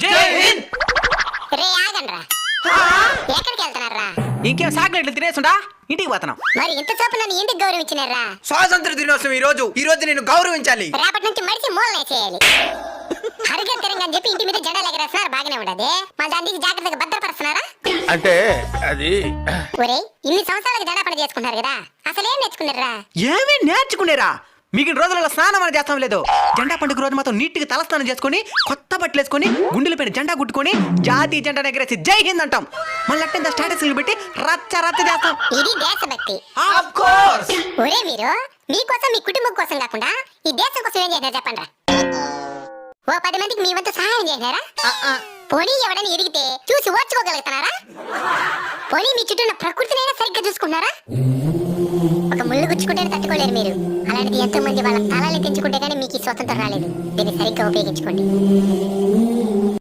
రే ఆగండ్రా, ఎక్కడికి వెళ్తున్నారా? ఇంకేం చాక్లెట్లు తినేసుండా ఇంటికి పోతున్నాం. మరి ఇంత చూపు నన్ను ఎందుకు గౌరవించినారా? స్వాతంత్ర దినోత్సవం ఈ రోజు నేను గౌరవించాలి. రేపటి నుంచి మడిచి మూలనేసేయాలి. హరిగా తిరంగని చెప్పి ఇంటి మీద జెండాలు ఎగరేస్తున్నారు, బాగానే ఉండదు. మళ్ళీ దాన్ని జాగ్రత్తగా భద్రపరుస్తున్నారా? అంటే అది ఒరే, ఇన్ని సంవత్సరాలకు జెండా పని చేసుకుంటారు కదా, అసలు ఏం నేర్చుకున్నారా? ఏమీ నేర్చుకునేరా? మిగిలిన రోజులలో స్నానం అని చేస్తాం లేదు. జెండా పండుగ రోజు మాత్రం నీట్గా తలస్నానం చేసుకుని కొత్త బట్టలు వేసుకుని గుండెల పైన జెండా గుట్టుకొని జాతీయ జెండా ఎగరేసి జై హింద్ అంటాం. మళ్ళీ అట్టంత స్టేటస్లు పెట్టి రచ్చ రచ్చ చేస్తాం. ఇది దేశభక్తి. Of course. ఒరే మీరు మీకోసం మీ కుటుంబం కోసం కాకుండా ఈ దేశం కోసం ఏం చేసినారు చెప్పండి. ఓ 10 మందికి మీ వంతు సహాయం చేసినారా? పోనీ ఎవడని ఎరిగితే చూసి ఓర్చుకోగలుగుతున్నారా? పోనీ మీ చుట్టూ ఉన్న ప్రకృతినైనా సరిగ్గా చూసుకున్నారా? ఒక ముళ్ళు గుచ్చుకుంటేనే తట్టుకోలేరు మీరు. అలాంటిది ఎంతో మంది వాళ్ళ తలాన్ని తెంచుకుంటే కానీ మీకు ఈ స్వతంత్రం రాలేదు. దీన్ని సరిగ్గా ఉపయోగించుకోండి.